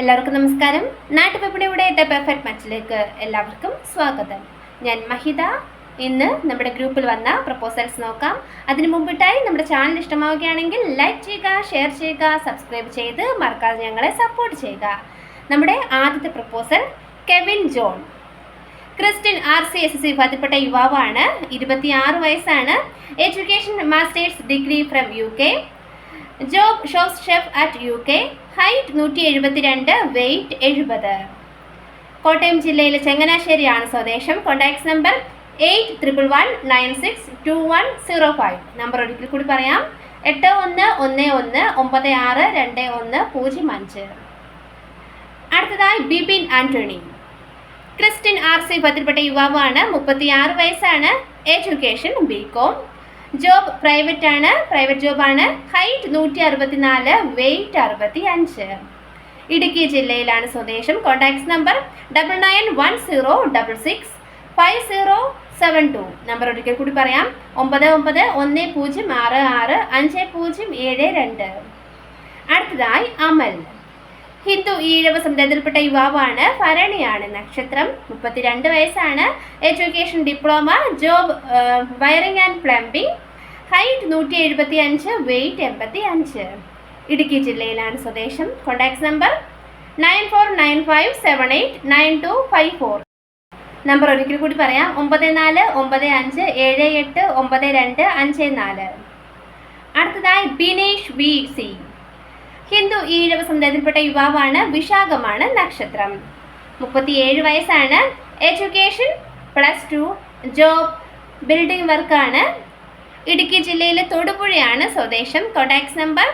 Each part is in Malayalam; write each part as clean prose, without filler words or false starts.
എല്ലാവർക്കും നമസ്കാരം. നാട്ടുപെപ്പിടിയുടെ ദ പെർഫെക്റ്റ് മാച്ചിലേക്ക് എല്ലാവർക്കും സ്വാഗതം. ഞാൻ മഹിത. ഇന്ന് നമ്മുടെ ഗ്രൂപ്പിൽ വന്ന പ്രപ്പോസൽസ് നോക്കാം. അതിനു മുമ്പിട്ടായി നമ്മുടെ ചാനൽ ഇഷ്ടമാവുകയാണെങ്കിൽ ലൈക്ക് ചെയ്യുക, ഷെയർ ചെയ്യുക, സബ്സ്ക്രൈബ് ചെയ്ത് മറക്കാതെ ഞങ്ങളെ സപ്പോർട്ട് ചെയ്യുക. നമ്മുടെ ആദ്യത്തെ proposal Kevin John. Christian RCSC വിഭാഗത്തിൽപ്പെട്ട യുവാവാണ്. 26 വയസ്സാണ്. Education masters degree from UK. Job shows chef at UK. Height 172, weight 70. Kottayam ജില്ലയിലെ ചങ്ങനാശ്ശേരിയാണ് സ്വദേശം. Contact number 8111962105. നമ്പർ ഒരിക്കൽ കൂടി പറയാം, 8111962105. അടുത്തതായി ബിബിൻ ആന്റണി. ക്രിസ്ത്യൻ RC വിഭാഗത്തിൽപ്പെട്ട യുവാവാണ്. 36 വയസ്സാണ്. Education BCom. ജോബ് പ്രൈവറ്റ് ജോബാണ്. Height 164, weight 65. ഇടുക്കി ജില്ലയിലാണ് സ്വദേശം. Contact number 9910665072. നമ്പർ ഒരിക്കൽ കൂടി പറയാം, 9910665072. അടുത്തതായി അമൽ. ഹിന്ദു ഈഴവ സമുദായത്തിൽപ്പെട്ട യുവാവാണ്. ഭരണിയാണ് നക്ഷത്രം. 32 വയസ്സാണ്. Education diploma. Job wiring and plumbing. Height 175, weight 85. Idukki ജില്ലയിലാണ് സ്വദേശം. Contact number 9495789254. നമ്പർ ഒരിക്കൽ കൂടി പറയാം, 9495789254. അടുത്തതായി ബിനേഷ് VC. ഹിന്ദു ഈഴവ സമുദായത്തിൽപ്പെട്ട യുവാവാണ്. വിശാഖമാണ് നക്ഷത്രം. 37 വയസ്സാണ്. എഡ്യൂക്കേഷൻ +2. ജോബ് ബിൽഡിംഗ് വർക്കാണ്. ഇടുക്കി ജില്ലയിലെ തൊടുപുഴയാണ് സ്വദേശം. Contact number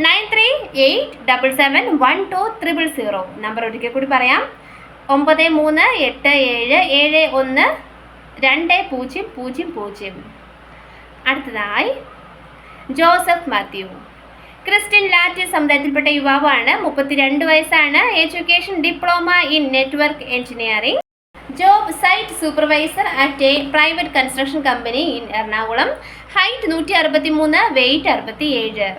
9387712000. നമ്പർ ഒരിക്കൽ കൂടി പറയാം, 9387712000. അടുത്തതായി ജോസഫ് മാത്യു. ക്രിസ്ത്യൻ ലാറ്റിൻ സമുദായത്തിൽപ്പെട്ട യുവാവാണ്. 32 വയസ്സാണ്. Education diploma in network engineering. Job site supervisor at a private construction company in Ernakulam. Height 163, weight 67.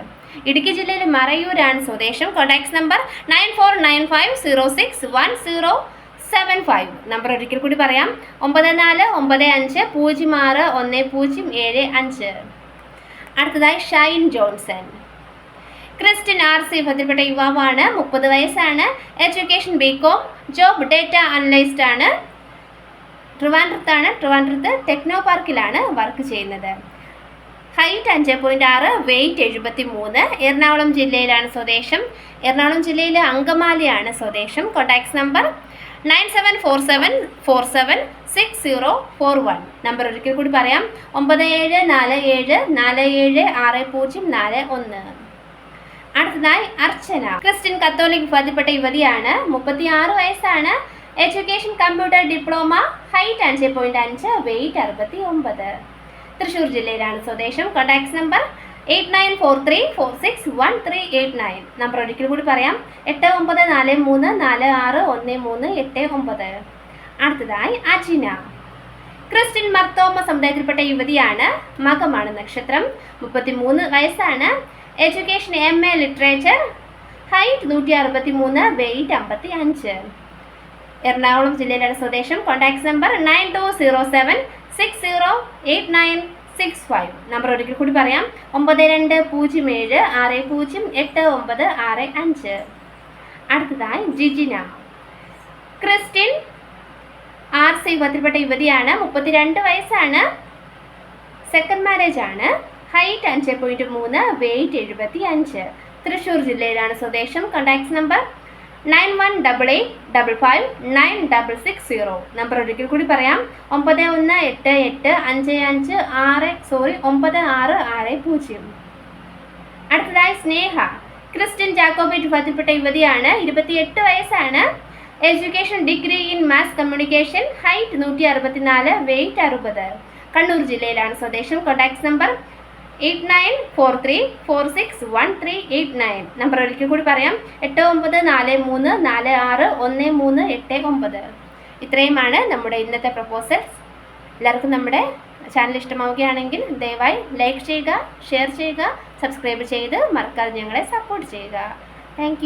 Idukki ജില്ലയിലെ മറയൂരാണ് സ്വദേശം. Contact number 9495061075. നമ്പർ ഒരിക്കൽ കൂടി പറയാം, 9495061075. അടുത്തതായി ഷൈൻ ജോൺസൺ. ക്രിസ്ത്യൻ RC വിഭാഗത്തിൽപ്പെട്ട യുവാവാണ്. 30 വയസ്സാണ്. Education BCom. Job data analyst ആണ്. ട്രിവാൻഡ്രത്ത് ടെക്നോ പാർക്കിലാണ് വർക്ക് ചെയ്യുന്നത്. Height 5.6, weight 73. എറണാകുളം ജില്ലയിലാണ് സ്വദേശം. എറണാകുളം ജില്ലയിലെ അങ്കമാലിയാണ് സ്വദേശം. Contact number 9747476041. നമ്പർ ഒരിക്കൽ കൂടി പറയാം, 9747476041. അടുത്തതായി അർച്ചന. ക്രിസ്ത്യൻ കത്തോലിക് വിഭാഗത്തിൽപ്പെട്ട യുവതിയാണ്. 36 വയസ്സാണ്. Education computer diploma. Height 5.5, weight 69. Thrissur ജില്ലയിലാണ് സ്വദേശം. Contact number 8943461389. നമ്പർ ഒരിക്കൽ കൂടി പറയാം, 8943461389. അടുത്തതായി അജിന. ക്രിസ്ത്യൻ മർത്തോമ സമുദായത്തിൽപ്പെട്ട യുവതിയാണ്. മകമാണ് നക്ഷത്രം. 33 വയസ്സാണ്. Education MA literature. Height 163, weight 55. Ernakulam ജില്ലയിലാണ് സ്വദേശം. Contact number 9207608965. നമ്പർ ഒരിക്കൽ കൂടി പറയാം, 9207608965. അടുത്തതായി ജിജിന. ക്രിസ്ത്യൻ RC വിഭാഗത്തിൽപ്പെട്ട യുവതിയാണ്. 32 വയസ്സാണ്. സെക്കൻഡ് മാരേജ് ആണ്. Height 5.3, weight 75. തൃശ്ശൂർ ജില്ലയിലാണ് സ്വദേശം. Contact number 9188559660. നമ്പർ ഒരിക്കൽ കൂടി പറയാം, 9188559660. അടുത്തതായി സ്നേഹ. ക്രിസ്ത്യൻ ജാക്കോബൈറ്റ് വിഭാഗത്തിൽപ്പെട്ട യുവതിയാണ്. 28 വയസ്സാണ്. Education degree in mass communication. Height 164, weight 60. Kannur ജില്ലയിലാണ് സ്വദേശം. Contact number 8943461389. നമ്പർ ഒരിക്കൽ കൂടി പറയാം, 8943461389. ഇത്രയുമാണ് നമ്മുടെ ഇന്നത്തെ പ്രപ്പോസൽസ്. എല്ലാവർക്കും നമ്മുടെ ചാനൽ ഇഷ്ടമാവുകയാണെങ്കിൽ ദയവായി ലൈക്ക് ചെയ്യുക, ഷെയർ ചെയ്യുക, സബ്സ്ക്രൈബ് ചെയ്ത് മറക്കാതെ ഞങ്ങളെ സപ്പോർട്ട് ചെയ്യുക. താങ്ക്